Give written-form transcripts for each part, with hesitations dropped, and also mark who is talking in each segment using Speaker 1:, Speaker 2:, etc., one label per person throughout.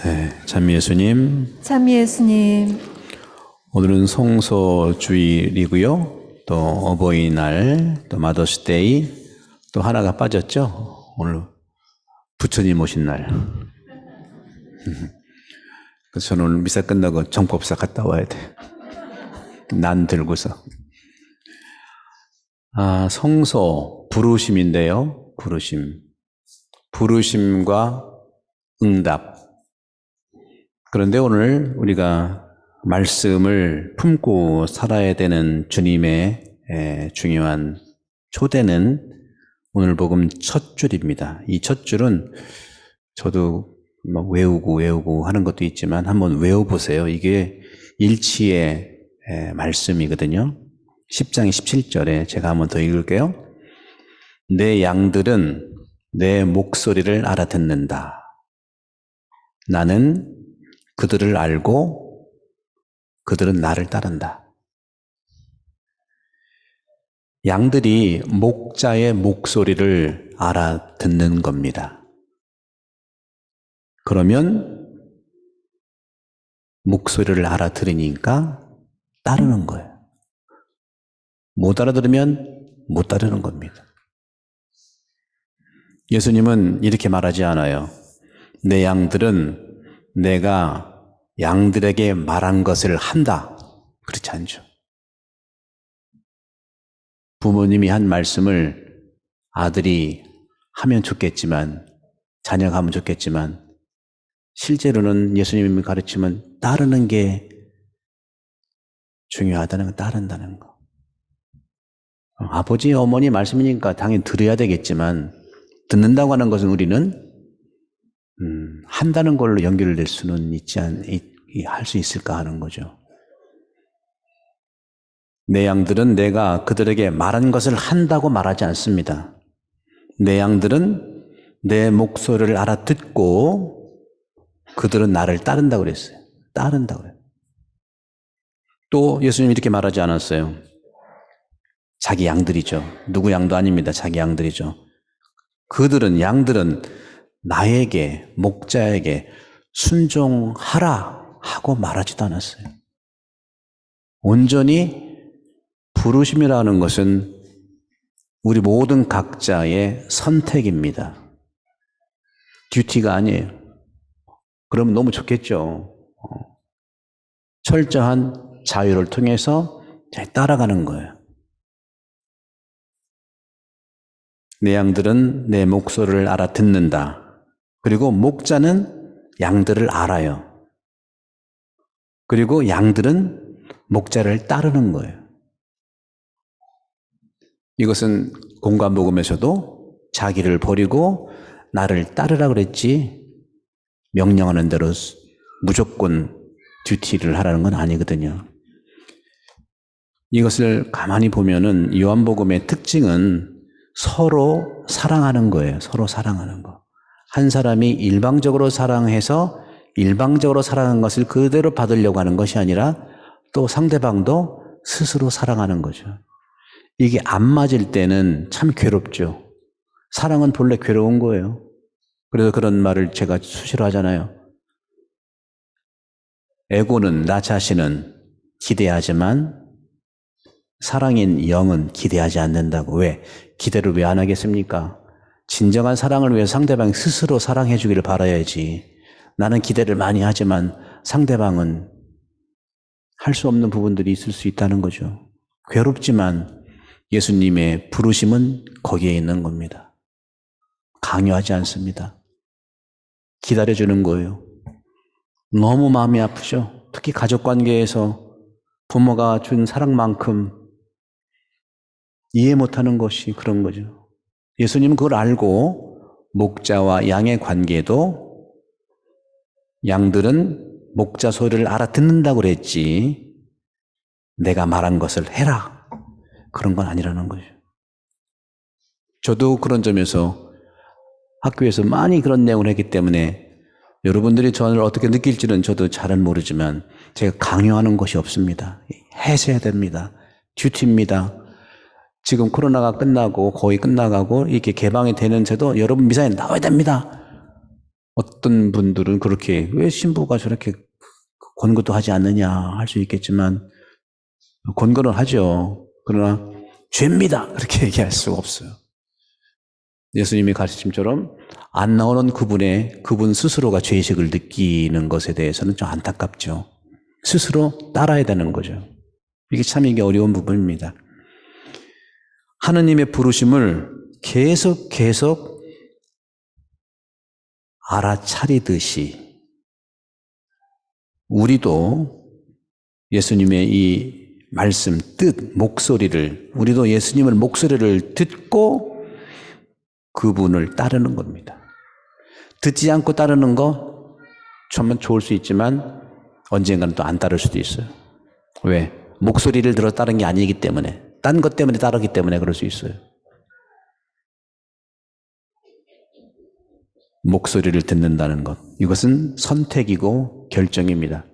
Speaker 1: 네, 찬미 예수님.
Speaker 2: 찬미 예수님.
Speaker 1: 오늘은 성소주일이고요. 또 어버이날, 또 마더스데이, 또 하나가 빠졌죠. 오늘 부처님 오신 날. 그래서 저는 오늘 미사 끝나고 정법사 갔다 와야 돼. 난 들고서. 성소, 부르심인데요. 부르심. 부르심과 응답. 그런데 오늘 우리가 말씀을 품고 살아야 되는 주님의 중요한 초대는 오늘 복음 첫 줄입니다. 이 첫 줄은 저도 외우고 하는 것도 있지만 한번 외워보세요. 이게 일치의 말씀이거든요. 10장 17절에 제가 한번 더 읽을게요. 내 양들은 내 목소리를 알아듣는다. 나는 그들을 알고 그들은 나를 따른다. 양들이 목자의 목소리를 알아듣는 겁니다. 그러면 목소리를 알아들으니까 따르는 거예요. 못 알아들으면 못 따르는 겁니다. 예수님은 이렇게 말하지 않아요. 내 양들은 내가 양들에게 말한 것을 한다. 그렇지 않죠. 부모님이 한 말씀을 아들이 하면 좋겠지만, 자녀가 하면 좋겠지만, 실제로는 예수님이 가르치면 따르는 게 중요하다는 거, 따른다는 거. 아버지, 어머니 말씀이니까 당연히 들어야 되겠지만, 듣는다고 하는 것은 우리는 한다는 걸로 연결될 수는 할 수 있을까 하는 거죠. 내 양들은 내가 그들에게 말한 것을 한다고 말하지 않습니다. 내 양들은 내 목소리를 알아듣고 그들은 나를 따른다고 그랬어요. 따른다고 그래요. 또 예수님이 이렇게 말하지 않았어요. 자기 양들이죠. 누구 양도 아닙니다. 자기 양들이죠. 양들은 나에게, 목자에게 순종하라 하고 말하지도 않았어요. 온전히 부르심이라는 것은 우리 모든 각자의 선택입니다. 듀티가 아니에요. 그러면 너무 좋겠죠. 철저한 자유를 통해서 잘 따라가는 거예요. 내 양들은 내 목소리를 알아듣는다. 그리고 목자는 양들을 알아요. 그리고 양들은 목자를 따르는 거예요. 이것은 공관복음에서도 자기를 버리고 나를 따르라 그랬지 명령하는 대로 무조건 듀티를 하라는 건 아니거든요. 이것을 가만히 보면은 요한복음의 특징은 서로 사랑하는 거예요. 서로 사랑하는 거. 한 사람이 일방적으로 사랑해서 일방적으로 사랑한 것을 그대로 받으려고 하는 것이 아니라 또 상대방도 스스로 사랑하는 거죠. 이게 안 맞을 때는 참 괴롭죠. 사랑은 본래 괴로운 거예요. 그래서 그런 말을 제가 수시로 하잖아요. 에고는, 나 자신은 기대하지만 사랑인 영은 기대하지 않는다고. 왜? 기대를 왜 안 하겠습니까? 진정한 사랑을 위해 상대방이 스스로 사랑해 주기를 바라야지. 나는 기대를 많이 하지만 상대방은 할 수 없는 부분들이 있을 수 있다는 거죠. 괴롭지만 예수님의 부르심은 거기에 있는 겁니다. 강요하지 않습니다. 기다려주는 거예요. 너무 마음이 아프죠. 특히 가족관계에서 부모가 준 사랑만큼 이해 못하는 것이 그런 거죠. 예수님은 그걸 알고 목자와 양의 관계도 양들은 목자 소리를 알아듣는다고 그랬지 내가 말한 것을 해라. 그런 건 아니라는 거죠. 저도 그런 점에서 학교에서 많이 그런 내용을 했기 때문에 여러분들이 저를 어떻게 느낄지는 저도 잘은 모르지만 제가 강요하는 것이 없습니다. 해서야 됩니다. 듀티입니다. 지금 코로나가 끝나고 거의 끝나가고 이렇게 개방이 되는 새도 여러분 미사에 나와야 됩니다. 어떤 분들은 그렇게 왜 신부가 저렇게 권고도 하지 않느냐 할 수 있겠지만 권고는 하죠. 그러나 죄입니다. 그렇게 얘기할 수가 없어요. 예수님의 가르침처럼 안 나오는 그분 스스로가 죄의식을 느끼는 것에 대해서는 좀 안타깝죠. 스스로 따라야 되는 거죠. 이게 어려운 부분입니다. 하느님의 부르심을 계속 알아차리듯이 우리도 예수님의 이 말씀, 뜻, 목소리를, 우리도 예수님의 목소리를 듣고 그분을 따르는 겁니다. 듣지 않고 따르는 거 정말 좋을 수 있지만 언젠가는 또 안 따를 수도 있어요. 왜? 목소리를 들어 따른 게 아니기 때문에, 딴 것 때문에 따르기 때문에 그럴 수 있어요. 목소리를 듣는다는 것, 이것은 선택이고 결정입니다.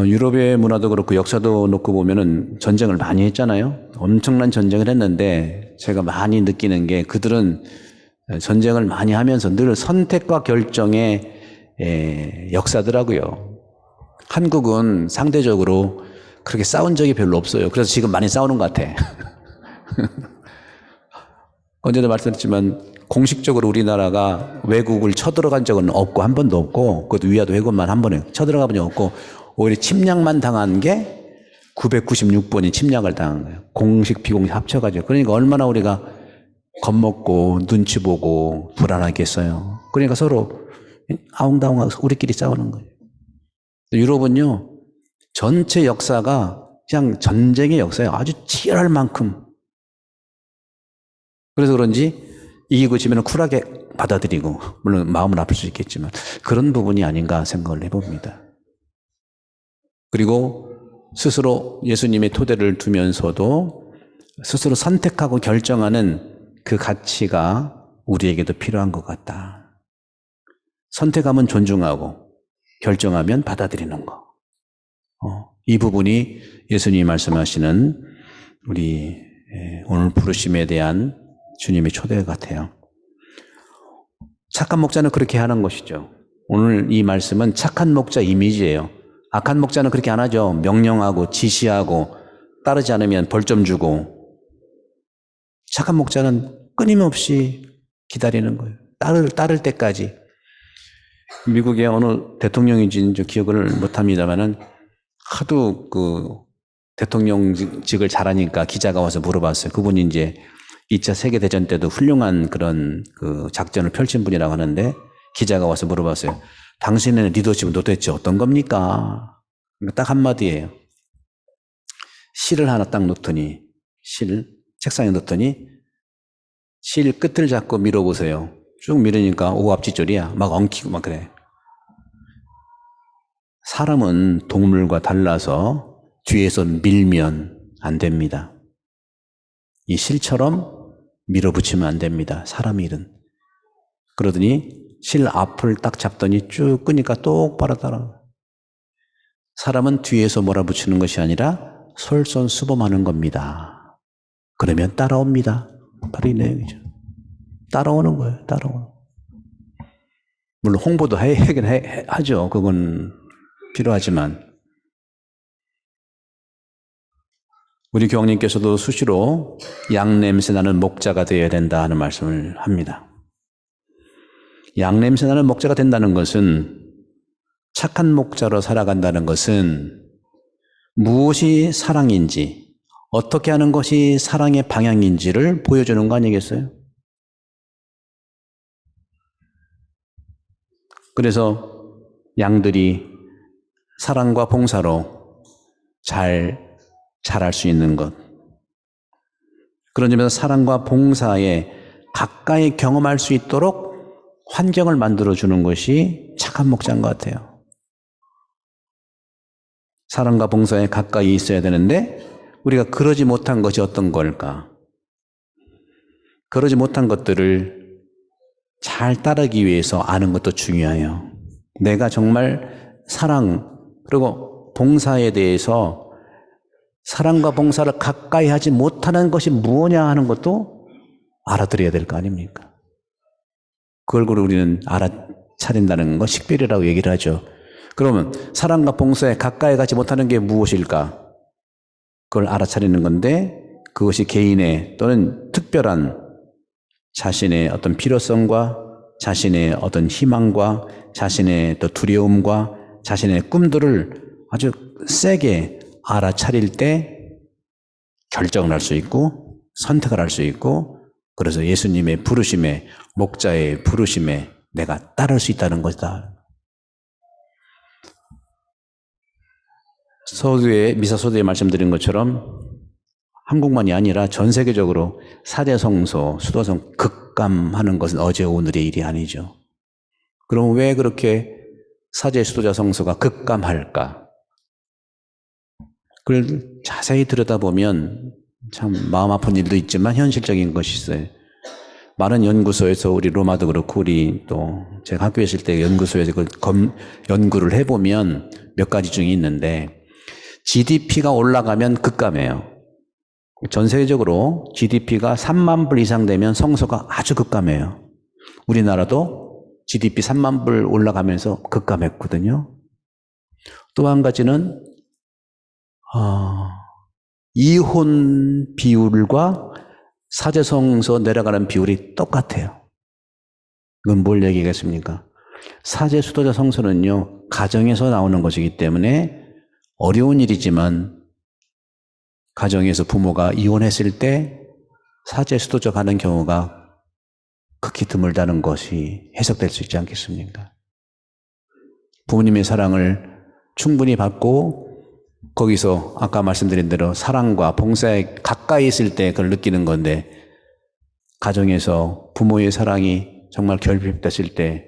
Speaker 1: 유럽의 문화도 그렇고 역사도 놓고 보면은 전쟁을 많이 했잖아요. 엄청난 전쟁을 했는데 제가 많이 느끼는 게 그들은 전쟁을 많이 하면서 늘 선택과 결정의 역사더라고요. 한국은 상대적으로 그렇게 싸운 적이 별로 없어요. 그래서 지금 많이 싸우는 것 같아. 언제도 말씀드렸지만 공식적으로 우리나라가 외국을 쳐들어간 적은 없고 한 번도 없고 그것도 위화도 회군만 한 번에 쳐들어가 본 적 없고 오히려 침략만 당한 게 996번이 침략을 당한 거예요. 공식 비공식 합쳐가지고. 그러니까 얼마나 우리가 겁먹고 눈치 보고 불안하겠어요. 그러니까 서로 아웅다웅하고 우리끼리 싸우는 거예요. 유럽은요 전체 역사가 그냥 전쟁의 역사예요. 아주 치열할 만큼. 그래서 그런지 이기고 지면 쿨하게 받아들이고 물론 마음은 아플 수 있겠지만 그런 부분이 아닌가 생각을 해봅니다. 그리고 스스로 예수님의 토대를 두면서도 스스로 선택하고 결정하는 그 가치가 우리에게도 필요한 것 같다. 선택하면 존중하고 결정하면 받아들이는 거. 이 부분이 예수님이 말씀하시는 우리 오늘 부르심에 대한 주님의 초대 같아요. 착한 목자는 그렇게 하는 것이죠. 오늘 이 말씀은 착한 목자 이미지예요. 악한 목자는 그렇게 안 하죠. 명령하고 지시하고 따르지 않으면 벌점 주고. 착한 목자는 끊임없이 기다리는 거예요. 따를 때까지. 미국의 어느 대통령인지는 기억을 못합니다만은 하도 대통령직을 잘하니까 기자가 와서 물어봤어요. 그분이 이제 2차 세계대전 때도 훌륭한 그런 작전을 펼친 분이라고 하는데 기자가 와서 물어봤어요. 당신의 리더십은 도대체 어떤 겁니까? 딱 한마디예요. 실을 하나 딱 놓더니 책상에 놓더니 실 끝을 잡고 밀어보세요. 쭉 밀으니까 오합지졸이야. 막 엉키고 막 그래. 사람은 동물과 달라서 뒤에서 밀면 안 됩니다. 이 실처럼 밀어붙이면 안 됩니다. 사람 일은. 그러더니 실 앞을 딱 잡더니 쭉 끄니까 똑바로 따라. 사람은 뒤에서 몰아붙이는 것이 아니라 솔선수범하는 겁니다. 그러면 따라옵니다. 바로 이 내용이죠. 따라오는 거예요. 따라오는. 물론 홍보도 하죠. 그건 필요하지만 우리 교황님께서도 수시로 양 냄새 나는 목자가 되어야 된다 하는 말씀을 합니다. 양 냄새 나는 목자가 된다는 것은 착한 목자로 살아간다는 것은 무엇이 사랑인지 어떻게 하는 것이 사랑의 방향인지를 보여주는 거 아니겠어요? 그래서 양들이 사랑과 봉사로 잘 자랄 수 있는 것. 그런 점에서 사랑과 봉사에 가까이 경험할 수 있도록 환경을 만들어주는 것이 착한 목자인 것 같아요. 사랑과 봉사에 가까이 있어야 되는데 우리가 그러지 못한 것이 어떤 걸까? 그러지 못한 것들을 잘 따르기 위해서 아는 것도 중요해요. 내가 정말 사랑 그리고 봉사에 대해서 사랑과 봉사를 가까이 하지 못하는 것이 무엇냐 하는 것도 알아들어야 될 거 아닙니까? 그 얼굴을 우리는 알아차린다는 거 식별이라고 얘기를 하죠. 그러면 사랑과 봉사에 가까이 가지 못하는 게 무엇일까? 그걸 알아차리는 건데 그것이 개인의 또는 특별한 자신의 어떤 필요성과 자신의 어떤 희망과 자신의 또 두려움과 자신의 꿈들을 아주 세게 알아차릴 때 결정을 할 수 있고 선택을 할 수 있고 그래서 예수님의 부르심에 목자의 부르심에 내가 따를 수 있다는 것이다. 미사서두에 말씀드린 것처럼 한국만이 아니라 전 세계적으로 사제성소, 수도성 급감하는 것은 어제 오늘의 일이 아니죠. 그럼 왜 그렇게 사제 수도자 성소가 급감할까? 그걸 자세히 들여다보면 참 마음 아픈 일도 있지만 현실적인 것이 있어요. 많은 연구소에서 우리 로마도 그렇고 우리 또 제가 학교에 있을 때 연구소에서 연구를 해보면 몇 가지 중에 있는데 GDP가 올라가면 급감해요. 전 세계적으로 GDP가 3만 불 이상 되면 성소가 아주 급감해요. 우리나라도 GDP 3만 불 올라가면서 급감했거든요. 또 한 가지는 이혼 비율과 사제성소 내려가는 비율이 똑같아요. 이건 뭘 얘기하겠습니까? 사제 수도자 성소는요, 가정에서 나오는 것이기 때문에 어려운 일이지만 가정에서 부모가 이혼했을 때 사제 수도자 가는 경우가 극히 드물다는 것이 해석될 수 있지 않겠습니까? 부모님의 사랑을 충분히 받고 거기서 아까 말씀드린 대로 사랑과 봉사에 가까이 있을 때 그걸 느끼는 건데 가정에서 부모의 사랑이 정말 결핍됐을 때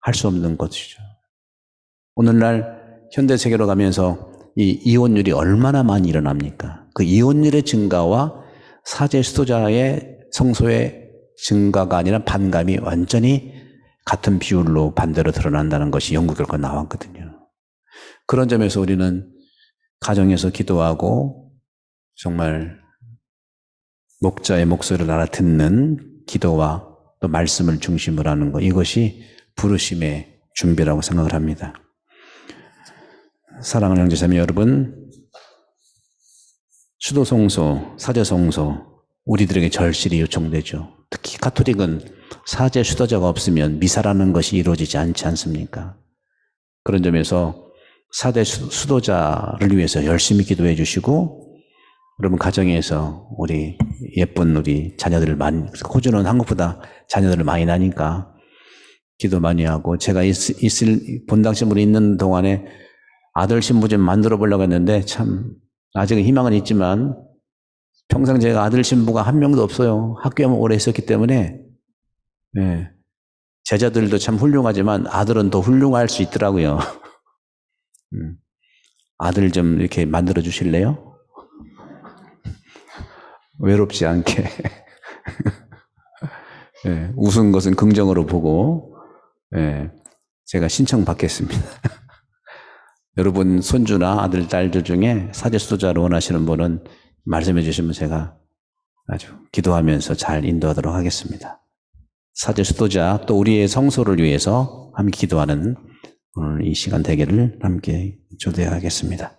Speaker 1: 할 수 없는 것이죠. 오늘날 현대세계로 가면서 이 이혼율이 얼마나 많이 일어납니까? 그 이혼율의 증가와 사제 수도자의 성소의 증가가 아니라 반감이 완전히 같은 비율로 반대로 드러난다는 것이 연구 결과 나왔거든요. 그런 점에서 우리는 가정에서 기도하고 정말 목자의 목소리를 알아듣는 기도와 또 말씀을 중심으로 하는 것, 이것이 부르심의 준비라고 생각을 합니다. 사랑하는 형제자매 여러분, 수도성소, 사제성소 우리들에게 절실히 요청되죠. 특히 가톨릭은 사제 수도자가 없으면 미사라는 것이 이루어지지 않지 않습니까? 그런 점에서 사제 수도자를 위해서 열심히 기도해 주시고 여러분 가정에서 우리 예쁜 우리 자녀들을 많이, 호주는 한국보다 자녀들을 많이 나니까 기도 많이 하고 제가 본당 신부로 있는 동안에 아들 신부 좀 만들어 보려고 했는데 참 아직은 희망은 있지만 평생 제가 아들 신부가 한 명도 없어요. 학교에만 오래 있었기 때문에 네. 제자들도 참 훌륭하지만 아들은 더 훌륭할 수 있더라고요. 아들 좀 이렇게 만들어 주실래요? 외롭지 않게. 네, 웃은 것은 긍정으로 보고 네, 제가 신청 받겠습니다. 여러분 손주나 아들, 딸들 중에 사제 수도자를 원하시는 분은 말씀해 주시면 제가 아주 기도하면서 잘 인도하도록 하겠습니다. 사제 수도자 또 우리의 성소를 위해서 함께 기도하는 오늘 이 시간 대결을 함께 초대하겠습니다.